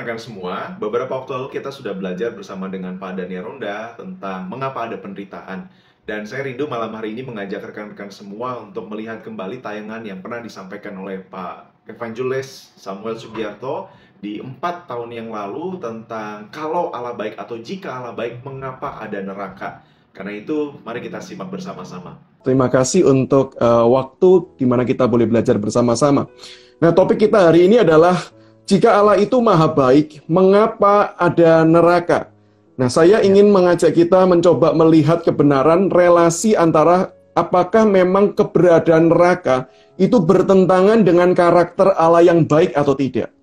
rekan-rekan semua, beberapa waktu lalu kita sudah belajar bersama dengan Pak Daniel Ronda tentang mengapa ada penderitaan. Dan saya rindu malam hari ini mengajak rekan-rekan semua untuk melihat kembali tayangan yang pernah disampaikan oleh Pak Evangelis Samuel Sugiarto di 4 tahun yang lalu tentang kalau Allah baik atau jika Allah baik, mengapa ada neraka. Karena itu, mari kita simak bersama-sama. Terima kasih untuk waktu di mana kita boleh belajar bersama-sama. Nah, topik kita hari ini adalah jika Allah itu maha baik, mengapa ada neraka? Nah, saya ingin mengajak kita mencoba melihat kebenaran relasi antara apakah memang keberadaan neraka itu bertentangan dengan karakter Allah yang baik atau tidak.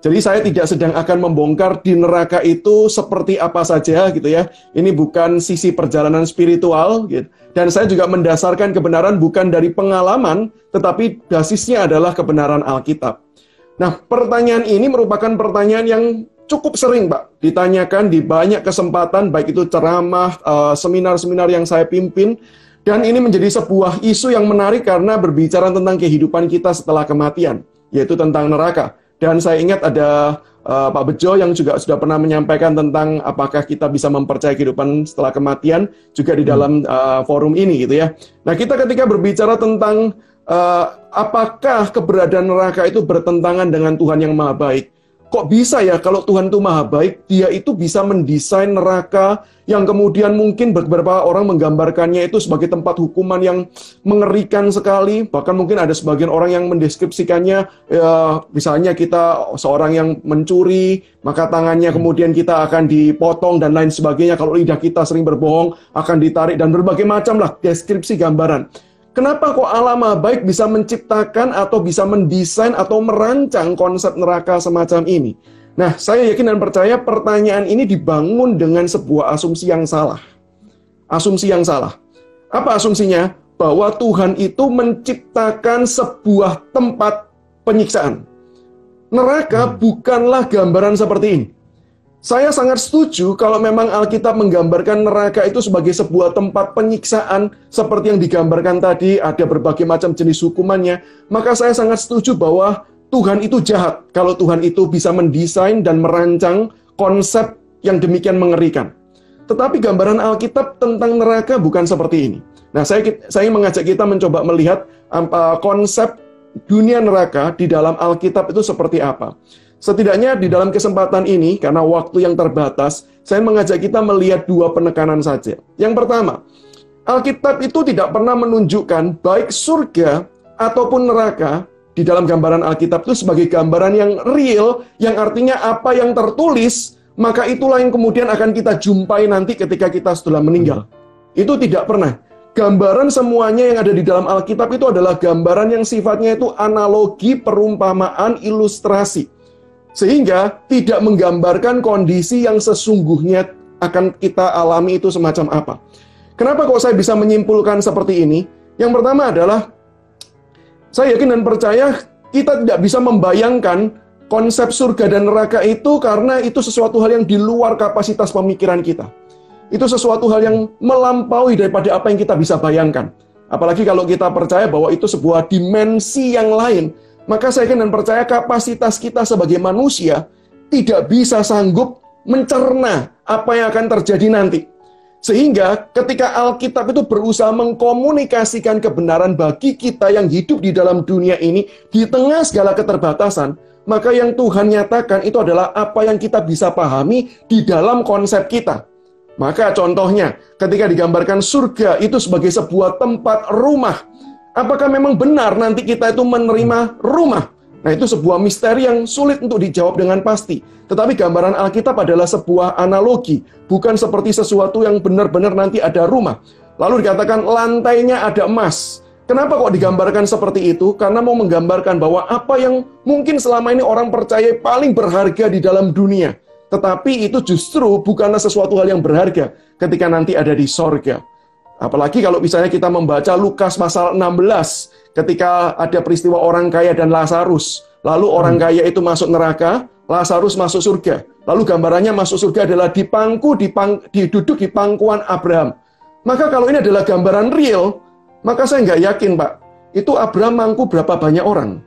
Jadi saya tidak sedang akan membongkar di neraka itu seperti apa saja gitu ya. Ini bukan sisi perjalanan spiritual gitu. Dan saya juga mendasarkan kebenaran bukan dari pengalaman, tetapi basisnya adalah kebenaran Alkitab. Nah, pertanyaan ini merupakan pertanyaan yang cukup sering, Pak, ditanyakan di banyak kesempatan, baik itu ceramah, seminar-seminar yang saya pimpin, dan ini menjadi sebuah isu yang menarik karena berbicara tentang kehidupan kita setelah kematian, yaitu tentang neraka. Dan saya ingat ada Pak Bejo yang juga sudah pernah menyampaikan tentang apakah kita bisa mempercayai kehidupan setelah kematian, juga di dalam forum ini gitu ya. Nah, kita ketika berbicara tentang apakah keberadaan neraka itu bertentangan dengan Tuhan yang maha baik? Kok bisa ya kalau Tuhan itu maha baik, dia itu bisa mendesain neraka yang kemudian mungkin beberapa orang menggambarkannya itu sebagai tempat hukuman yang mengerikan sekali. Bahkan mungkin ada sebagian orang yang mendeskripsikannya, misalnya kita seorang yang mencuri, maka tangannya kemudian kita akan dipotong dan lain sebagainya. Kalau lidah kita sering berbohong, akan ditarik dan berbagai macam lah deskripsi gambaran. Kenapa kok Allah maha baik bisa menciptakan atau bisa mendesain atau merancang konsep neraka semacam ini? Nah, saya yakin dan percaya pertanyaan ini dibangun dengan sebuah asumsi yang salah. Asumsi yang salah. Apa asumsinya? Bahwa Tuhan itu menciptakan sebuah tempat penyiksaan. Neraka bukanlah gambaran seperti ini. Saya sangat setuju kalau memang Alkitab menggambarkan neraka itu sebagai sebuah tempat penyiksaan seperti yang digambarkan tadi, ada berbagai macam jenis hukumannya, maka saya sangat setuju bahwa Tuhan itu jahat kalau Tuhan itu bisa mendesain dan merancang konsep yang demikian mengerikan. Tetapi gambaran Alkitab tentang neraka bukan seperti ini. Nah, saya mengajak kita mencoba melihat konsep dunia neraka di dalam Alkitab itu seperti apa. Setidaknya di dalam kesempatan ini, karena waktu yang terbatas, saya mengajak kita melihat dua penekanan saja. Yang pertama, Alkitab itu tidak pernah menunjukkan baik surga ataupun neraka di dalam gambaran Alkitab itu sebagai gambaran yang real, yang artinya apa yang tertulis, maka itulah yang kemudian akan kita jumpai nanti ketika kita sudah meninggal. Itu tidak pernah. Gambaran semuanya yang ada di dalam Alkitab itu adalah gambaran yang sifatnya itu analogi, perumpamaan, ilustrasi. Sehingga tidak menggambarkan kondisi yang sesungguhnya akan kita alami itu semacam apa. Kenapa kok saya bisa menyimpulkan seperti ini? Yang pertama adalah, saya yakin dan percaya kita tidak bisa membayangkan konsep surga dan neraka itu karena itu sesuatu hal yang di luar kapasitas pemikiran kita. Itu sesuatu hal yang melampaui daripada apa yang kita bisa bayangkan. Apalagi kalau kita percaya bahwa itu sebuah dimensi yang lain. Maka saya yakin dan percaya kapasitas kita sebagai manusia tidak bisa sanggup mencerna apa yang akan terjadi nanti. Sehingga ketika Alkitab itu berusaha mengkomunikasikan kebenaran bagi kita yang hidup di dalam dunia ini, di tengah segala keterbatasan, maka yang Tuhan nyatakan itu adalah apa yang kita bisa pahami di dalam konsep kita. Maka contohnya, ketika digambarkan surga itu sebagai sebuah tempat rumah, apakah memang benar nanti kita itu menerima rumah? Nah, itu sebuah misteri yang sulit untuk dijawab dengan pasti. Tetapi gambaran Alkitab adalah sebuah analogi, bukan seperti sesuatu yang benar-benar nanti ada rumah. Lalu dikatakan lantainya ada emas. Kenapa kok digambarkan seperti itu? Karena mau menggambarkan bahwa apa yang mungkin selama ini orang percaya paling berharga di dalam dunia. Tetapi itu justru bukanlah sesuatu hal yang berharga ketika nanti ada di sorga. Apalagi kalau misalnya kita membaca Lukas pasal 16, ketika ada peristiwa orang kaya dan Lazarus. Lalu orang kaya itu masuk neraka, Lazarus masuk surga. Lalu gambarannya masuk surga adalah duduk di pangkuan Abraham. Maka kalau ini adalah gambaran real, maka saya nggak yakin, Pak, itu Abraham mangku berapa banyak orang.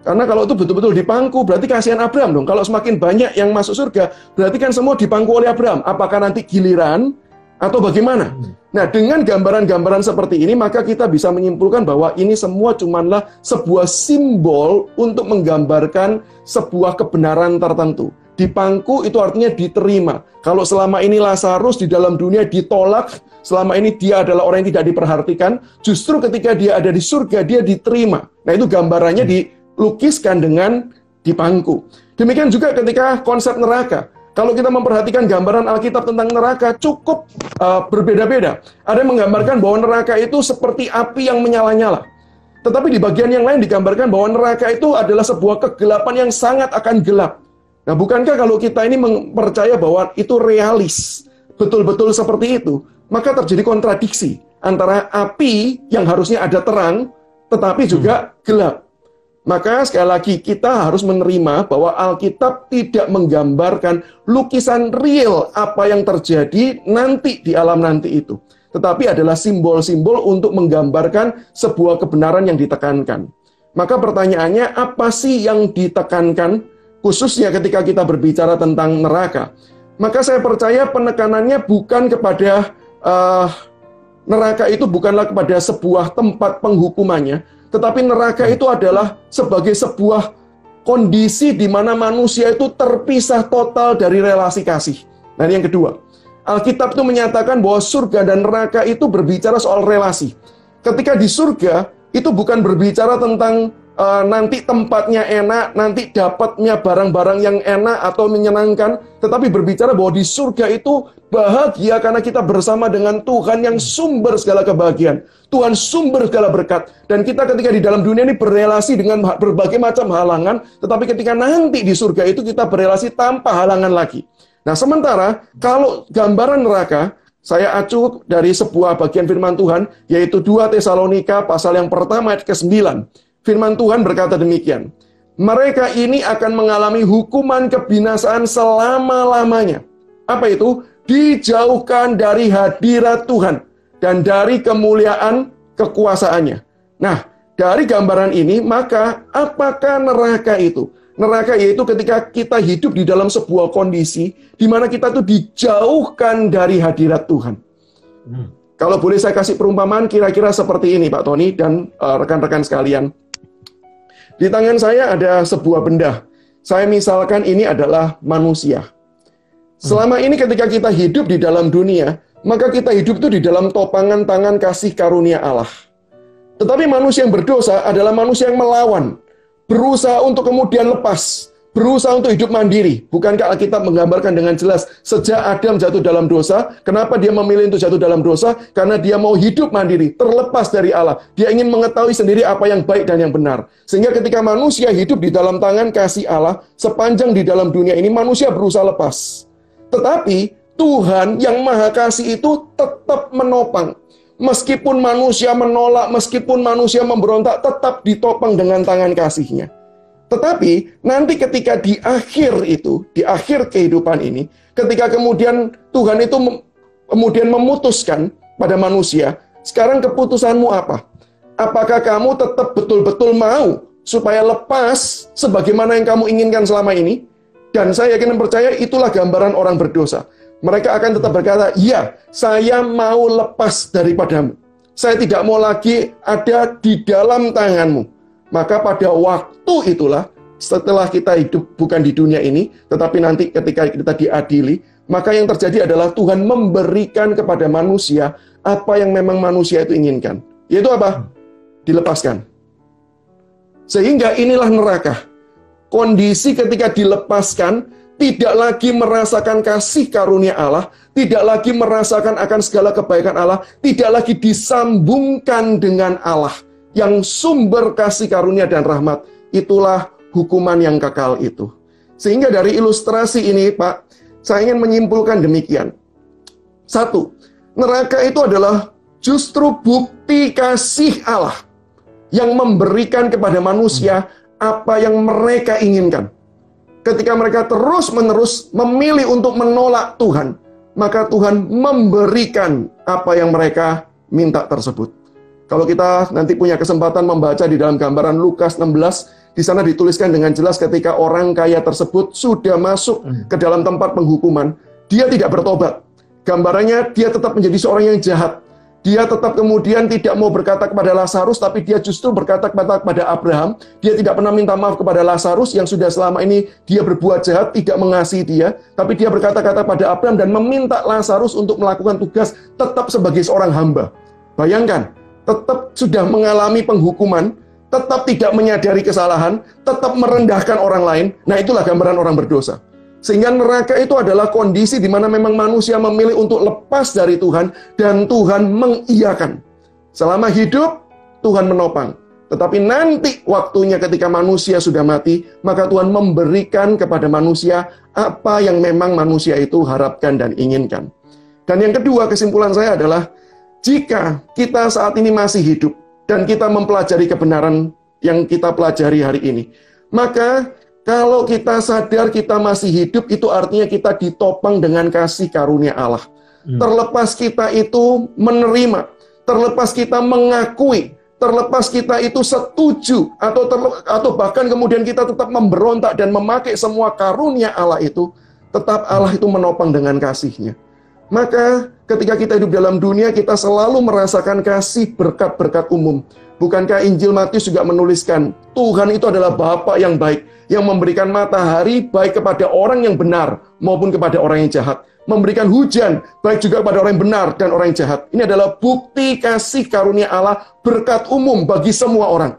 Karena kalau itu betul-betul dipangku, berarti kasihan Abraham dong. Kalau semakin banyak yang masuk surga, berarti kan semua dipangku oleh Abraham. Apakah nanti giliran atau bagaimana? Nah, dengan gambaran-gambaran seperti ini, maka kita bisa menyimpulkan bahwa ini semua cumanlah sebuah simbol untuk menggambarkan sebuah kebenaran tertentu. Dipangku itu artinya diterima. Kalau selama ini Lazarus di dalam dunia ditolak, selama ini dia adalah orang yang tidak diperhatikan, justru ketika dia ada di surga, dia diterima. Nah, itu gambarannya dilukiskan dengan dipangku. Demikian juga ketika konsep neraka. Kalau kita memperhatikan gambaran Alkitab tentang neraka cukup berbeda-beda. Ada yang menggambarkan bahwa neraka itu seperti api yang menyala-nyala. Tetapi di bagian yang lain digambarkan bahwa neraka itu adalah sebuah kegelapan yang sangat akan gelap. Nah, bukankah kalau kita ini percaya bahwa itu realis, betul-betul seperti itu, maka terjadi kontradiksi antara api yang harusnya ada terang, tetapi juga gelap. Maka sekali lagi kita harus menerima bahwa Alkitab tidak menggambarkan lukisan real apa yang terjadi nanti di alam nanti itu. Tetapi adalah simbol-simbol untuk menggambarkan sebuah kebenaran yang ditekankan. Maka pertanyaannya, apa sih yang ditekankan? Khususnya ketika kita berbicara tentang neraka. Maka saya percaya penekanannya bukan kepada neraka itu bukanlah kepada sebuah tempat penghukumannya, tetapi neraka itu adalah sebagai sebuah kondisi di mana manusia itu terpisah total dari relasi kasih. Nah, yang kedua, Alkitab itu menyatakan bahwa surga dan neraka itu berbicara soal relasi. Ketika di surga, itu bukan berbicara tentang nanti tempatnya enak, nanti dapatnya barang-barang yang enak atau menyenangkan, tetapi berbicara bahwa di surga itu bahagia karena kita bersama dengan Tuhan yang sumber segala kebahagiaan, Tuhan sumber segala berkat, dan kita ketika di dalam dunia ini berelasi dengan berbagai macam halangan, tetapi ketika nanti di surga itu kita berelasi tanpa halangan lagi. Nah, sementara kalau gambaran neraka, saya acu dari sebuah bagian firman Tuhan, yaitu 2 Tesalonika pasal yang pertama ayat ke-9. Firman Tuhan berkata demikian, mereka ini akan mengalami hukuman kebinasaan selama-lamanya. Apa itu? Dijauhkan dari hadirat Tuhan dan dari kemuliaan kekuasaannya. Nah, dari gambaran ini, maka apakah neraka itu? Neraka yaitu ketika kita hidup di dalam sebuah kondisi di mana kita itu dijauhkan dari hadirat Tuhan. Kalau boleh saya kasih perumpamaan kira-kira seperti ini, Pak Tony dan rekan-rekan sekalian. Di tangan saya ada sebuah benda. Saya misalkan ini adalah manusia. Selama ini ketika kita hidup di dalam dunia, maka kita hidup itu di dalam topangan tangan kasih karunia Allah. Tetapi manusia yang berdosa adalah manusia yang melawan, berusaha untuk kemudian lepas, berusaha untuk hidup mandiri. Bukankah Alkitab menggambarkan dengan jelas sejak Adam jatuh dalam dosa, kenapa dia memilih untuk jatuh dalam dosa? Karena dia mau hidup mandiri, terlepas dari Allah. Dia ingin mengetahui sendiri apa yang baik dan yang benar. Sehingga ketika manusia hidup di dalam tangan kasih Allah, sepanjang di dalam dunia ini manusia berusaha lepas. Tetapi Tuhan yang Maha Kasih itu tetap menopang. Meskipun manusia menolak, meskipun manusia memberontak, tetap ditopang dengan tangan kasih-Nya. Tetapi nanti ketika di akhir itu, di akhir kehidupan ini, ketika kemudian Tuhan itu kemudian memutuskan pada manusia, sekarang keputusanmu apa? Apakah kamu tetap betul-betul mau supaya lepas sebagaimana yang kamu inginkan selama ini? Dan saya yakin dan percaya itulah gambaran orang berdosa. Mereka akan tetap berkata, iya, saya mau lepas daripadamu. Saya tidak mau lagi ada di dalam tanganmu. Maka pada waktu itulah, setelah kita hidup bukan di dunia ini, tetapi nanti ketika kita diadili, maka yang terjadi adalah Tuhan memberikan kepada manusia apa yang memang manusia itu inginkan. Yaitu apa? Dilepaskan. Sehingga inilah neraka. Kondisi ketika dilepaskan, tidak lagi merasakan kasih karunia Allah, tidak lagi merasakan akan segala kebaikan Allah, tidak lagi disambungkan dengan Allah yang sumber kasih karunia dan rahmat. Itulah hukuman yang kekal itu. Sehingga dari ilustrasi ini, Pak, saya ingin menyimpulkan demikian. Satu, neraka itu adalah justru bukti kasih Allah yang memberikan kepada manusia apa yang mereka inginkan. Ketika mereka terus-menerus memilih untuk menolak Tuhan, maka Tuhan memberikan apa yang mereka minta tersebut. Kalau kita nanti punya kesempatan membaca di dalam gambaran Lukas 16, di sana dituliskan dengan jelas ketika orang kaya tersebut sudah masuk ke dalam tempat penghukuman, dia tidak bertobat. Gambarannya dia tetap menjadi seorang yang jahat. Dia tetap kemudian tidak mau berkata kepada Lazarus, tapi dia justru berkata kepada Abraham. Dia tidak pernah minta maaf kepada Lazarus yang sudah selama ini dia berbuat jahat, tidak mengasihi dia. Tapi dia berkata-kata pada Abraham dan meminta Lazarus untuk melakukan tugas tetap sebagai seorang hamba. Bayangkan, tetap sudah mengalami penghukuman, tetap tidak menyadari kesalahan, tetap merendahkan orang lain. Nah, itulah gambaran orang berdosa. Sehingga neraka itu adalah kondisi di mana memang manusia memilih untuk lepas dari Tuhan dan Tuhan mengiyakan. Selama hidup, Tuhan menopang. Tetapi nanti waktunya ketika manusia sudah mati, maka Tuhan memberikan kepada manusia apa yang memang manusia itu harapkan dan inginkan. Dan yang kedua, kesimpulan saya adalah, jika kita saat ini masih hidup dan kita mempelajari kebenaran yang kita pelajari hari ini, maka kalau kita sadar kita masih hidup, itu artinya kita ditopang dengan kasih karunia Allah. Terlepas kita itu menerima, terlepas kita mengakui, terlepas kita itu setuju, atau bahkan kemudian kita tetap memberontak dan memakai semua karunia Allah itu, tetap Allah itu menopang dengan kasih-Nya. Maka ketika kita hidup dalam dunia, kita selalu merasakan kasih berkat-berkat umum. Bukankah Injil Matius juga menuliskan, Tuhan itu adalah Bapa yang baik, yang memberikan matahari baik kepada orang yang benar maupun kepada orang yang jahat. Memberikan hujan baik juga kepada orang yang benar dan orang yang jahat. Ini adalah bukti kasih karunia Allah, berkat umum bagi semua orang.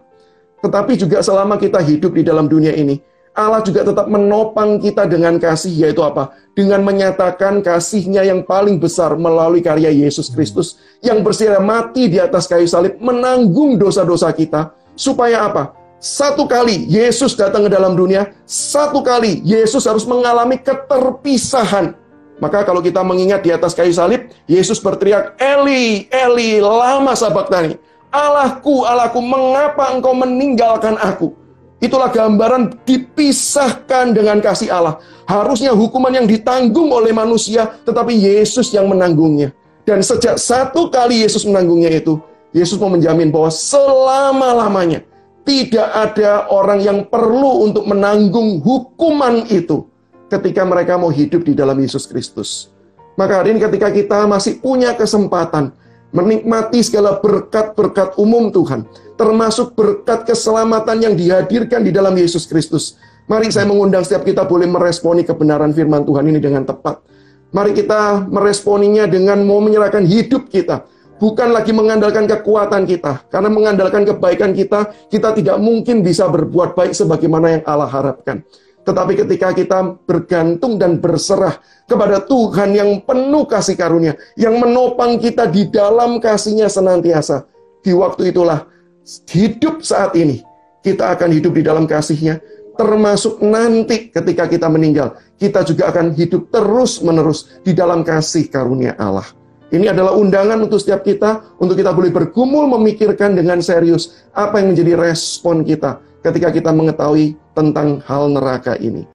Tetapi juga selama kita hidup di dalam dunia ini, Allah juga tetap menopang kita dengan kasih, yaitu apa? Dengan menyatakan kasih-Nya yang paling besar melalui karya Yesus Kristus yang bersedia mati di atas kayu salib, menanggung dosa-dosa kita. Supaya apa? Satu kali Yesus datang ke dalam dunia, satu kali Yesus harus mengalami keterpisahan. Maka kalau kita mengingat di atas kayu salib, Yesus berteriak, Eli, Eli, lama sabachthani. Allahku, Allahku, mengapa engkau meninggalkan aku? Itulah gambaran dipisahkan dengan kasih Allah. Harusnya hukuman yang ditanggung oleh manusia, tetapi Yesus yang menanggungnya. Dan sejak satu kali Yesus menanggungnya itu, Yesus mau menjamin bahwa selama-lamanya tidak ada orang yang perlu untuk menanggung hukuman itu ketika mereka mau hidup di dalam Yesus Kristus. Maka hari ini ketika kita masih punya kesempatan menikmati segala berkat-berkat umum Tuhan, termasuk berkat keselamatan yang dihadirkan di dalam Yesus Kristus. Mari saya mengundang setiap kita boleh meresponi kebenaran firman Tuhan ini dengan tepat. Mari kita meresponinya dengan mau menyerahkan hidup kita. Bukan lagi mengandalkan kekuatan kita. Karena mengandalkan kebaikan kita, kita tidak mungkin bisa berbuat baik sebagaimana yang Allah harapkan. Tetapi ketika kita bergantung dan berserah kepada Tuhan yang penuh kasih karunia, yang menopang kita di dalam kasih-Nya senantiasa, di waktu itulah hidup saat ini, kita akan hidup di dalam kasih-Nya, termasuk nanti ketika kita meninggal, kita juga akan hidup terus-menerus di dalam kasih karunia Allah. Ini adalah undangan untuk setiap kita, untuk kita boleh bergumul memikirkan dengan serius apa yang menjadi respon kita ketika kita mengetahui tentang hal neraka ini.